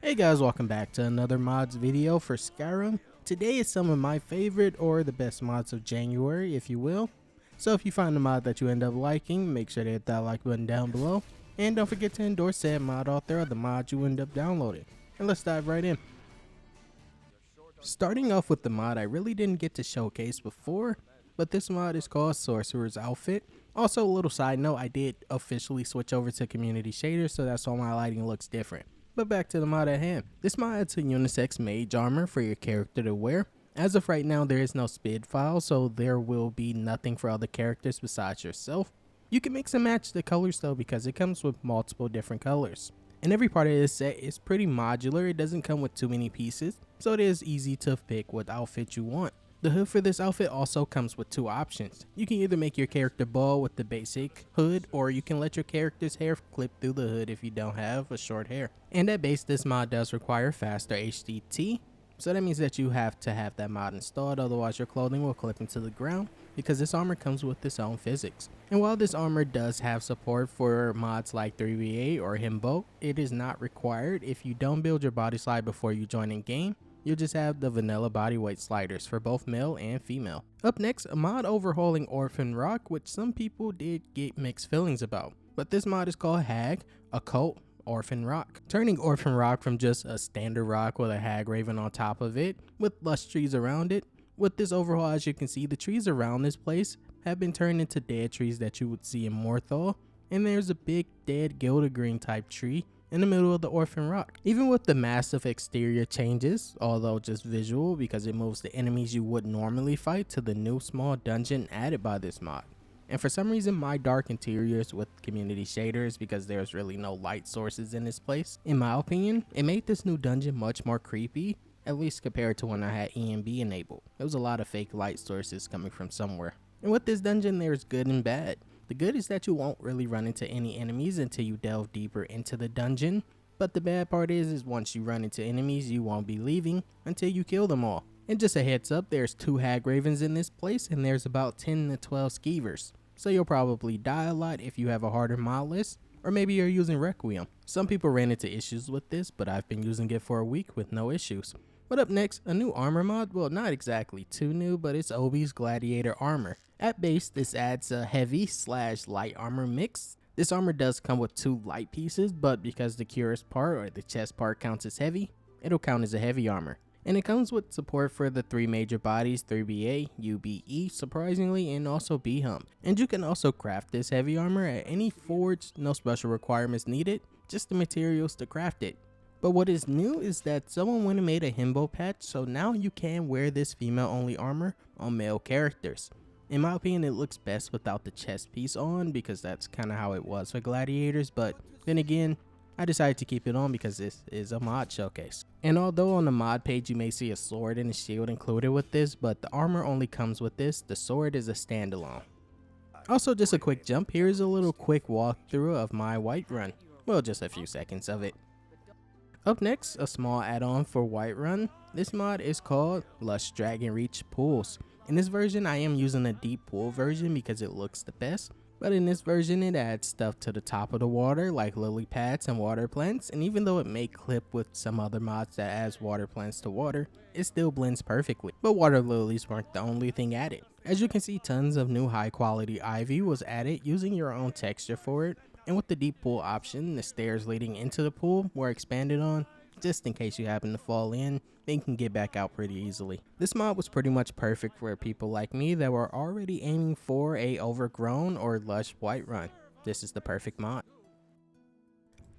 Hey guys, welcome back to another mods video for Skyrim. Today is some of my favorite or the best mods of January, if you will. So if you find a mod that you end up liking, make sure to hit that like button down below. And don't forget to endorse said mod author or the mod you end up downloading. And let's dive right in. Starting off with the mod I really didn't get to showcase before, but this mod is called Sorcerer's Outfit. Also, a little side note, I did officially switch over to community shaders, so that's why my lighting looks different. But back to the mod at hand. This mod adds a unisex mage armor for your character to wear. As of right now, there is no SPID file, so there will be nothing for other characters besides yourself. You can mix and match the colors though, because it comes with multiple different colors. And every part of this set is pretty modular. It doesn't come with too many pieces, so it is easy to pick what outfit you want. The hood for this outfit also comes with two options. You can either make your character bald with the basic hood, or you can let your character's hair clip through the hood if you don't have a short hair. And at base, this mod does require faster HDT, so that means that you have to have that mod installed, otherwise your clothing will clip into the ground, because this armor comes with its own physics. And while this armor does have support for mods like 3v8 or Himbo, it is not required. If you don't build your body slide before you join in game, you'll just have the vanilla body weight sliders for both male and female. Up next, a mod overhauling Orphan rock, which some people did get mixed feelings about. But this mod is called Hag, Occult, Orphan rock. Turning Orphan rock from just a standard rock with a hag raven on top of it, with lush trees around it. With this overhaul, as you can see, the trees around this place have been turned into dead trees that you would see in Morthal. And there's a big dead Gildergreen type tree in the middle of the Orphan rock. Even with the massive exterior changes, although just visual because it moves the enemies you would normally fight to the new small dungeon added by this mod. And for some reason, my dark interiors with community shaders, because there's really no light sources in this place, in my opinion, it made this new dungeon much more creepy, at least compared to when I had EMB enabled. There was a lot of fake light sources coming from somewhere. And with this dungeon, there's good and bad. The good is that you won't really run into any enemies until you delve deeper into the dungeon. But the bad part is once you run into enemies, you won't be leaving until you kill them all. And just a heads up, there's 2 hag ravens in this place, and there's about 10 to 12 skeevers. So you'll probably die a lot if you have a harder mod list, or maybe you're using Requiem. Some people ran into issues with this, but I've been using it for a week with no issues. But up next, a new armor mod. Well, not exactly too new, but it's Obi's Gladiator armor. At base, this adds a heavy/light armor mix. This armor does come with 2 light pieces, but because the cuirass part or the chest part counts as heavy, it'll count as a heavy armor. And it comes with support for the 3 major bodies, 3BA, UBE, surprisingly, and also BHUNP. And you can also craft this heavy armor at any forge, no special requirements needed, just the materials to craft it. But what is new is that someone went and made a Himbo patch, so now you can wear this female only armor on male characters. In my opinion, it looks best without the chest piece on, because that's kind of how it was for gladiators, but then again, I decided to keep it on because this is a mod showcase. And although on the mod page you may see a sword and a shield included with this, but the armor only comes with this, the sword is a standalone. Also, just a quick jump, here's a little quick walkthrough of my Whiterun. Well, just a few seconds of it. Up next, a small add-on for Whiterun. This mod is called Lush Dragonsreach Pools. In this version, I am using a deep pool version because it looks the best. But in this version, it adds stuff to the top of the water like lily pads and water plants, and even though it may clip with some other mods that adds water plants to water, it still blends perfectly. But water lilies weren't the only thing added. As you can see, tons of new high quality ivy was added using your own texture for it, and with the deep pool option, the stairs leading into the pool were expanded on, just in case you happen to fall in, then you can get back out pretty easily. This mod was pretty much perfect for people like me that were already aiming for a overgrown or lush Whiterun. This is the perfect mod.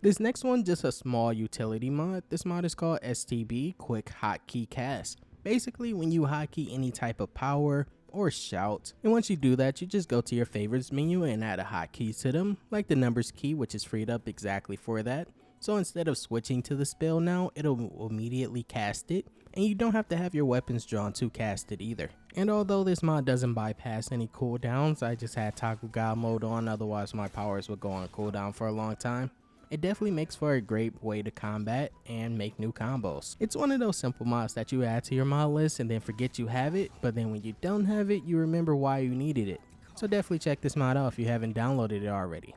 This next one, just a small utility mod. This mod is called STB Quick Hotkey Cast. Basically, when you hotkey any type of power or shout, and once you do that, you just go to your favorites menu and add a hotkey to them, like the numbers key, which is freed up exactly for that. So instead of switching to the spell now, it'll immediately cast it, and you don't have to have your weapons drawn to cast it either. And although this mod doesn't bypass any cooldowns, I just had toggle god mode on, otherwise my powers would go on cooldown for a long time. It definitely makes for a great way to combat and make new combos. It's one of those simple mods that you add to your mod list and then forget you have it, but then when you don't have it, you remember why you needed it. So definitely check this mod out if you haven't downloaded it already.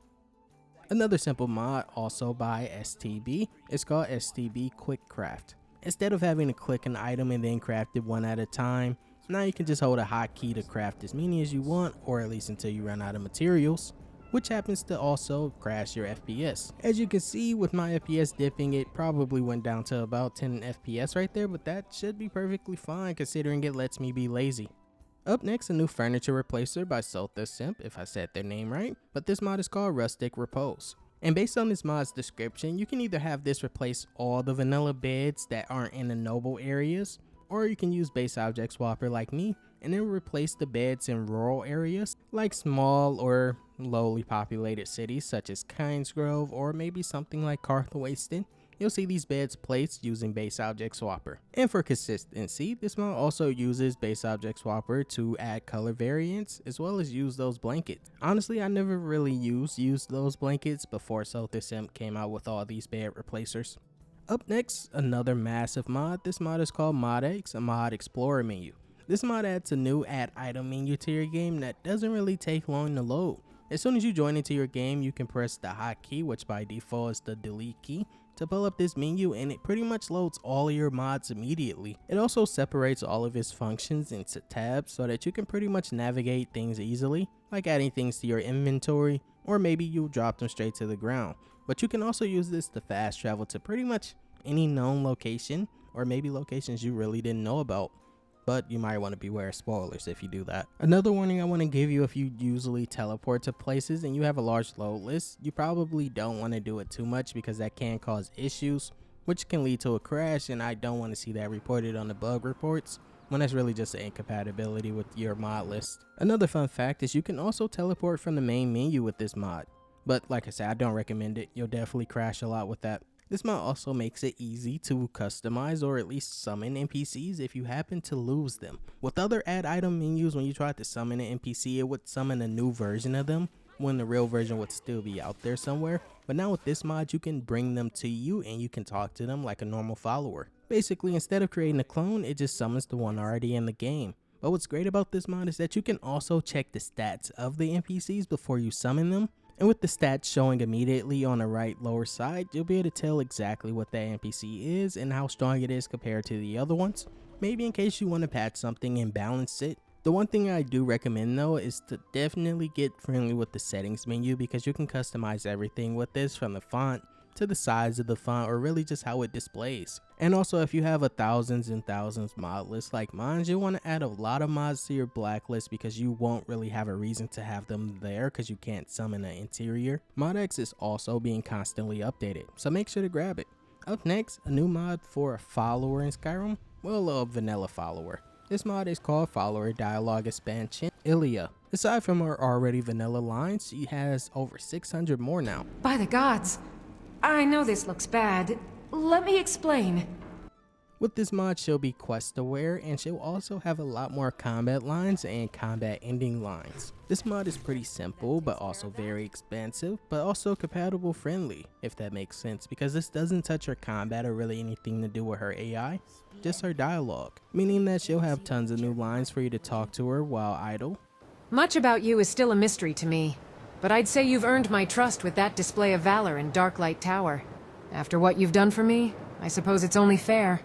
Another simple mod also by STB is called STB Quick Craft. Instead of having to click an item and then craft it one at a time, now you can just hold a hotkey to craft as many as you want, or at least until you run out of materials, which happens to also crash your FPS. As you can see with my FPS dipping, it probably went down to about 10 FPS right there, but that should be perfectly fine considering it lets me be lazy. Up next, a new furniture replacer by Sorcerer, if I said their name right, but this mod is called Rustic Repose. And based on this mod's description, you can either have this replace all the vanilla beds that aren't in the noble areas, or you can use base object swapper like me, and then replace the beds in rural areas, like small or lowly populated cities such as Kynesgrove, or maybe something like Carthwayston. You'll see these beds placed using base object swapper. And for consistency, this mod also uses base object swapper to add color variants as well as use those blankets. Honestly, I never really used those blankets before Sorcerer came out with all these bed replacers. Up next, another massive mod. This mod is called Modex, a mod explorer menu. This mod adds a new AddItemMenu to your game that doesn't really take long to load. As soon as you join into your game, you can press the hotkey, which by default is the delete key, to pull up this menu, and it pretty much loads all of your mods immediately. It also separates all of its functions into tabs so that you can pretty much navigate things easily, like adding things to your inventory, or maybe you drop them straight to the ground. But you can also use this to fast travel to pretty much any known location, or maybe locations you really didn't know about. But you might want to beware of spoilers if you do that. Another warning I want to give you: if you usually teleport to places and you have a large load list, you probably don't want to do it too much because that can cause issues, which can lead to a crash, and I don't want to see that reported on the bug reports when that's really just an incompatibility with your mod list. Another fun fact is you can also teleport from the main menu with this mod, but like I said, I don't recommend it. You'll definitely crash a lot with that. This mod also makes it easy to customize or at least summon NPCs if you happen to lose them. With other AddItemMenus, when you try to summon an NPC, it would summon a new version of them when the real version would still be out there somewhere. But now with this mod, you can bring them to you and you can talk to them like a normal follower. Basically, instead of creating a clone, it just summons the one already in the game. But what's great about this mod is that you can also check the stats of the NPCs before you summon them. And with the stats showing immediately on the right lower side, you'll be able to tell exactly what that NPC is and how strong it is compared to the other ones. Maybe in case you want to patch something and balance it. The one thing I do recommend though is to definitely get friendly with the settings menu, because you can customize everything with this, from the font to the size of the font, or really just how it displays. And also, if you have a thousands and thousands mod list like mine, you'll want to add a lot of mods to your blacklist, because you won't really have a reason to have them there because you can't summon an interior. Modex is also being constantly updated, so make sure to grab it. Up next, a new mod for a follower in Skyrim, well, a vanilla follower. This mod is called Follower Dialogue Expansion Illia. Aside from her already vanilla lines, she has over 600 more now. By the gods, I know this looks bad. Let me explain. With this mod, she'll be quest aware, and she'll also have a lot more combat lines and combat ending lines. This mod is pretty simple, but also very expansive, but also compatible friendly, if that makes sense, because this doesn't touch her combat or really anything to do with her AI, just her dialogue, meaning that she'll have tons of new lines for you to talk to her while idle. Much about you is still a mystery to me, but I'd say you've earned my trust with that display of valor in Darklight Tower. After what you've done for me, I suppose it's only fair.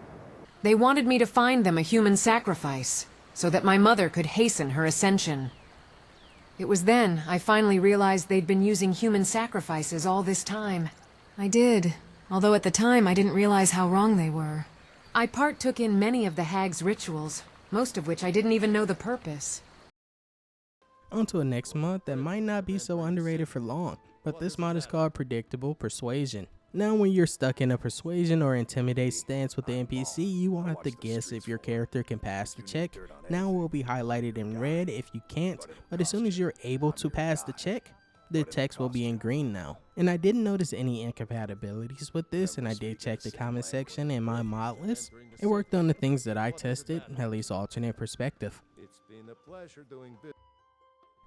They wanted me to find them a human sacrifice, so that my mother could hasten her ascension. It was then I finally realized they'd been using human sacrifices all this time. I did, although at the time I didn't realize how wrong they were. I partook in many of the hag's rituals, most of which I didn't even know the purpose. On to a next mod that might not be so underrated for long, but this mod is called Predictable Persuasion. Now when you're stuck in a persuasion or intimidate stance with the NPC, you won't have to guess if your character can pass the check. Now it will be highlighted in red if you can't, but as soon as you're able to pass the check, the text will be in green now. And I didn't notice any incompatibilities with this, and I did check the comment section and my mod list. It worked on the things that I tested, at least alternate perspective. It's been a pleasure doing business.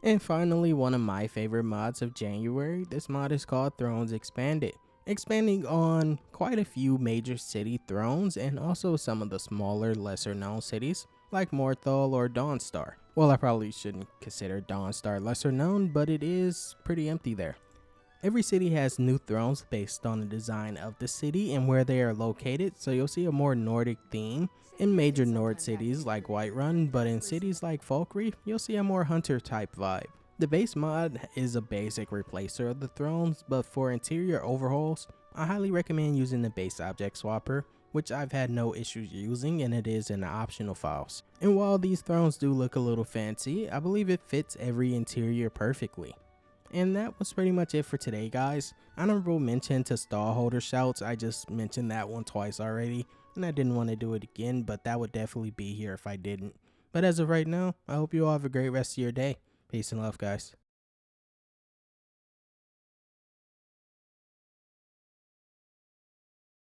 And finally, one of my favorite mods of January, this mod is called Thrones Expanded. Expanding on quite a few major city thrones and also some of the smaller, lesser known cities like Morthal or Dawnstar. Well, I probably shouldn't consider Dawnstar lesser known, but it is pretty empty there. Every city has new thrones based on the design of the city and where they are located, so you'll see a more Nordic theme in major Nord cities like Whiterun, but in cities like Falkreath, you'll see a more hunter type vibe. The base mod is a basic replacer of the thrones, but for interior overhauls, I highly recommend using the base object swapper, which I've had no issues using, and it is in the optional files. And while these thrones do look a little fancy, I believe it fits every interior perfectly. And that was pretty much it for today, guys. Honorable mention to stallholder shouts. I just mentioned that one twice already, and I didn't want to do it again, but that would definitely be here if I didn't. But as of right now, I hope you all have a great rest of your day. Peace and love, guys.